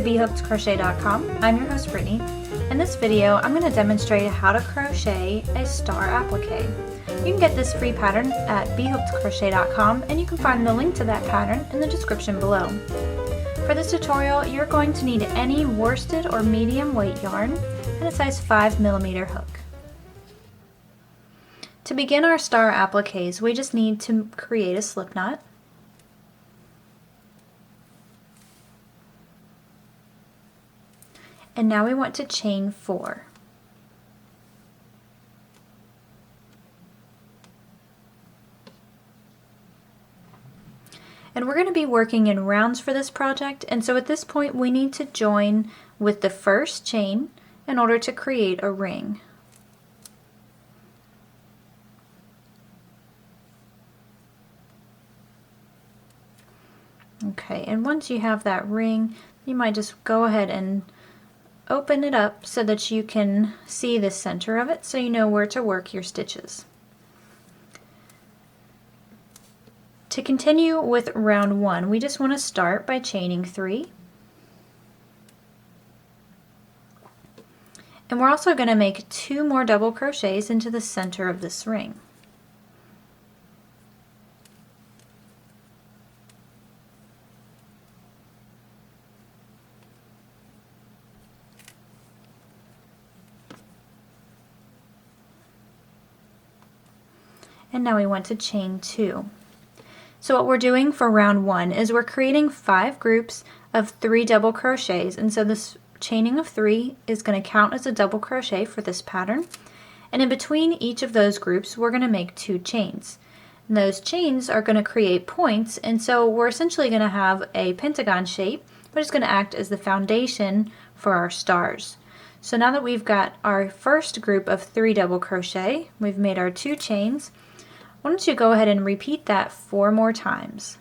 BHookedCrochet.com. I'm your host Brittany. In this video, I'm going to demonstrate how to crochet a star applique. You can get this free pattern at BHookedCrochet.com, and you can find the link to that pattern in the description below. For this tutorial, you're going to need any worsted or medium weight yarn and a size 5mm hook. To begin our star appliques, we just need to create a slip knot. And now we want to chain 4. And we're going to be working in rounds for this project, and so at this point we need to join with the first chain in order to create a ring. Okay, and once you have that ring, you might just go ahead and open it up so that you can see the center of it, so you know where to work your stitches. To continue with round 1, we just want to start by chaining 3. And we're also going to make 2 more double crochets into the center of this ring. And now we want to chain 2. So what we're doing for round 1 is we're creating 5 groups of 3 double crochets, and so this chaining of 3 is going to count as a double crochet for this pattern. And in between each of those groups we're going to make 2 chains. And those chains are going to create points, and so we're essentially going to have a pentagon shape, which is going to act as the foundation for our stars. So now that we've got our first group of 3 double crochet, we've made our 2 chains. Why don't you go ahead and repeat that 4 more times.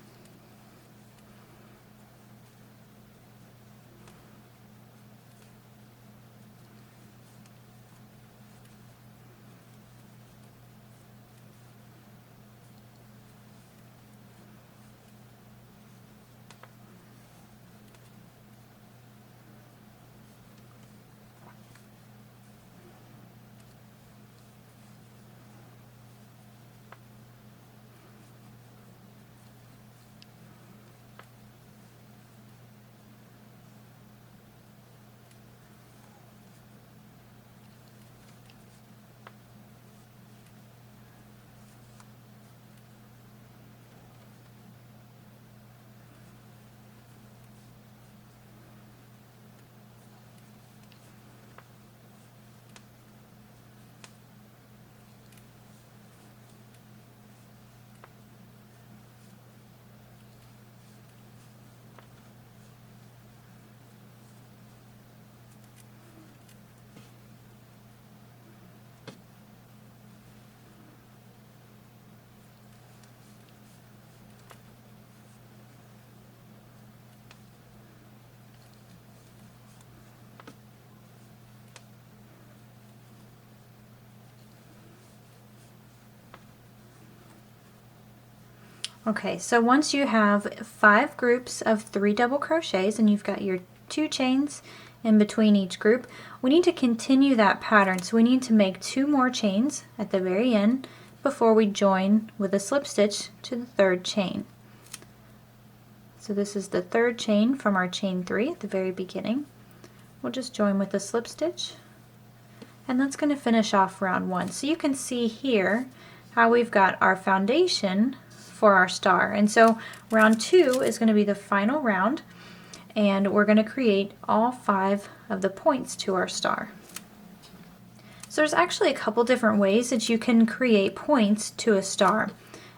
Okay, so once you have 5 groups of 3 double crochets and you've got your 2 chains in between each group, we need to continue that pattern. So we need to make 2 more chains at the very end before we join with a slip stitch to the 3rd chain. So this is the 3rd chain from our chain 3 at the very beginning. We'll just join with a slip stitch, and that's going to finish off round 1. So you can see here how we've got our foundation for our star. And so round 2 is going to be the final round, and we're going to create all 5 of the points to our star. So there's actually a couple different ways that you can create points to a star.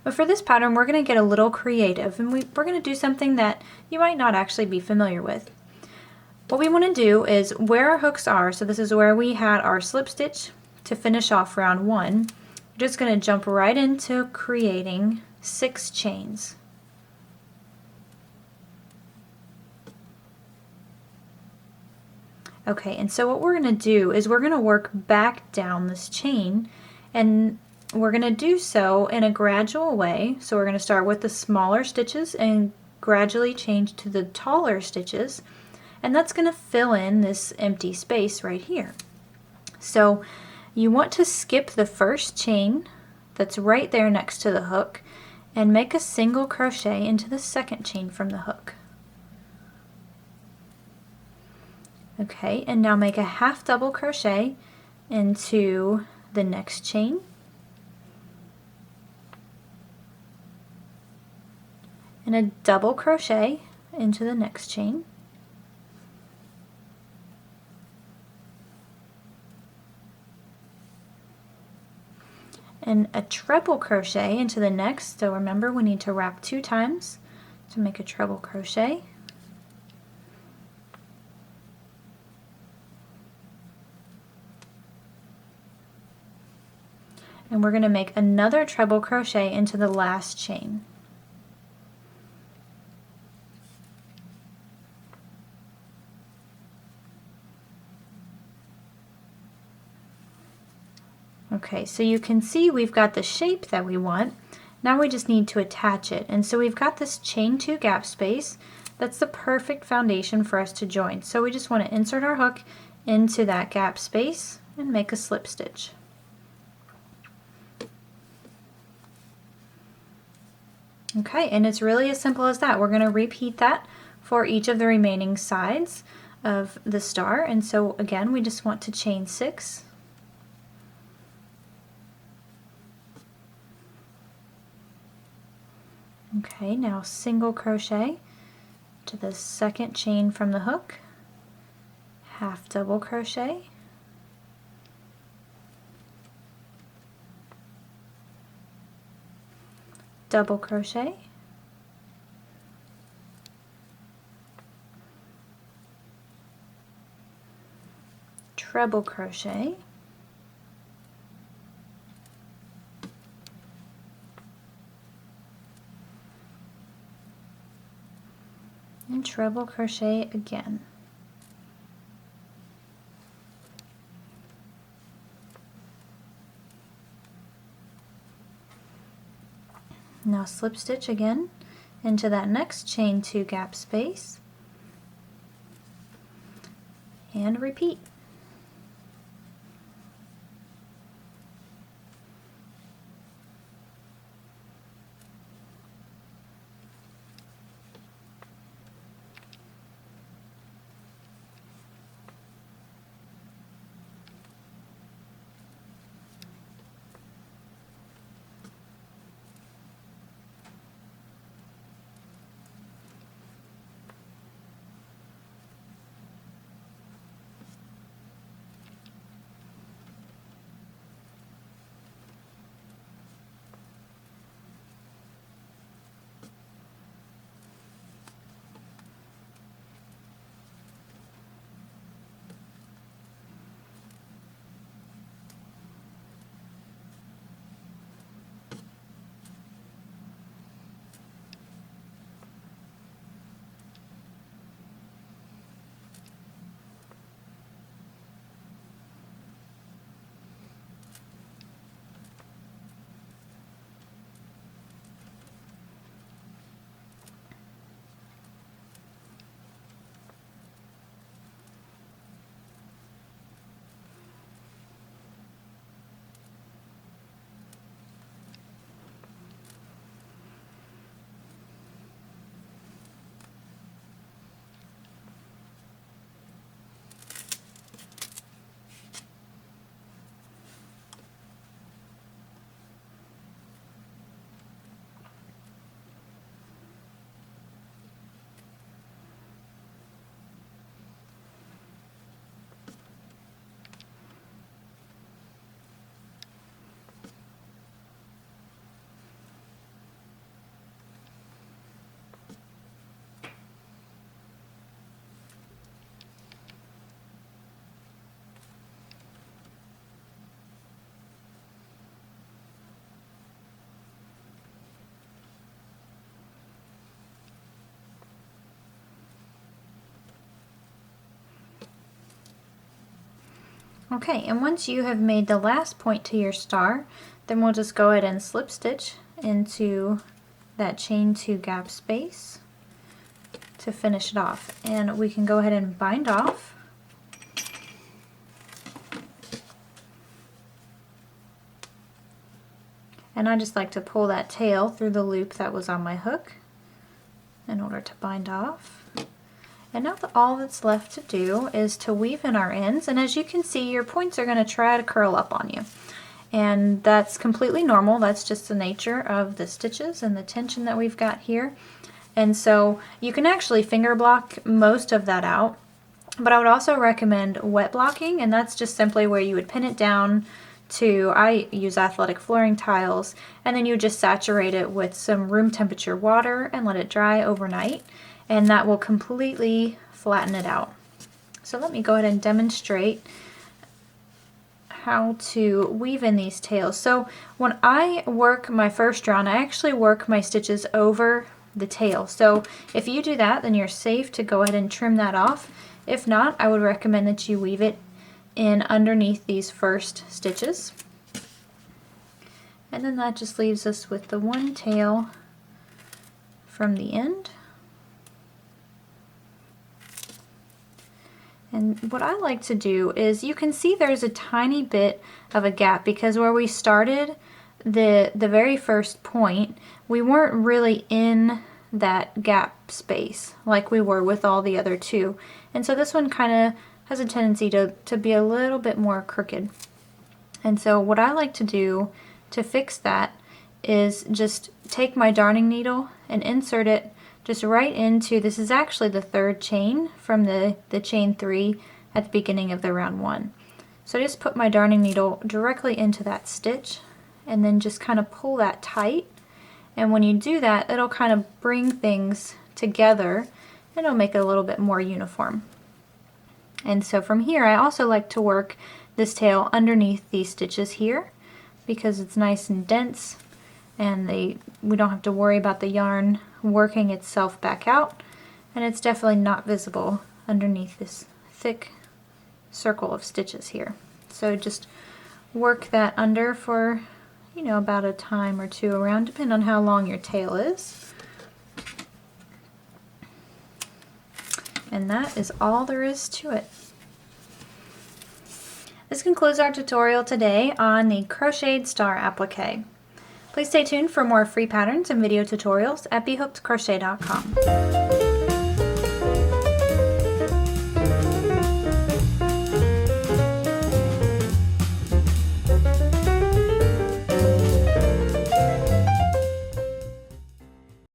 But for this pattern we're going to get a little creative, and we're going to do something that you might not actually be familiar with. What we want to do is where our hooks are, so this is where we had our slip stitch to finish off round 1, we're just going to jump right into creating 6 chains. Okay, and so what we're going to do is we're going to work back down this chain, and we're going to do so in a gradual way. So we're going to start with the smaller stitches and gradually change to the taller stitches, and that's going to fill in this empty space right here. So you want to skip the first chain that's right there next to the hook and make a single crochet into the second chain from the hook. Okay, and now make a half double crochet into the next chain, and a double crochet into the next chain, and a treble crochet into the next. So remember, we need to wrap 2 times to make a treble crochet. And we're going to make another treble crochet into the last chain. Okay, so you can see we've got the shape that we want. Now we just need to attach it. And so we've got this chain 2 gap space. That's the perfect foundation for us to join. So we just want to insert our hook into that gap space and make a slip stitch. Okay, and it's really as simple as that. We're going to repeat that for each of the remaining sides of the star. And so again, we just want to chain 6. Okay, now single crochet to the second chain from the hook, half double crochet, double crochet, treble crochet, and treble crochet again. Now slip stitch again into that next chain 2 gap space and repeat. Okay, and once you have made the last point to your star, then we'll just go ahead and slip stitch into that chain 2 gap space, to finish it off. And we can go ahead and bind off. And I just like to pull that tail through the loop that was on my hook in order to bind off. And now all that's left to do is to weave in our ends, and as you can see, your points are going to try to curl up on you. And that's completely normal. That's just the nature of the stitches and the tension that we've got here. And so you can actually finger block most of that out, but I would also recommend wet blocking, and that's just simply where you would pin it down to, I use athletic flooring tiles, and then you just saturate it with some room temperature water and let it dry overnight, and that will completely flatten it out. So let me go ahead and demonstrate how to weave in these tails. So when I work my first round, I actually work my stitches over the tail. So if you do that, then you're safe to go ahead and trim that off. If not, I would recommend that you weave it in underneath these first stitches. And then that just leaves us with the one tail from the end. And what I like to do is, you can see there's a tiny bit of a gap because where we started the very first point, we weren't really in that gap space like we were with all the other two. And so this one kind of has a tendency to be a little bit more crooked. And so what I like to do to fix that is just take my darning needle and insert it just right into, this is actually the third chain from the chain 3 at the beginning of the round 1. So I just put my darning needle directly into that stitch and then just kind of pull that tight. And when you do that, it'll kind of bring things together and it'll make it a little bit more uniform. And so from here, I also like to work this tail underneath these stitches here because it's nice and dense, and we don't have to worry about the yarn working itself back out, and it's definitely not visible underneath this thick circle of stitches here. So just work that under for, you know, about a time or two around, depending on how long your tail is. And that is all there is to it. This concludes our tutorial today on the crocheted star applique. Please stay tuned for more free patterns and video tutorials at BHookedCrochet.com.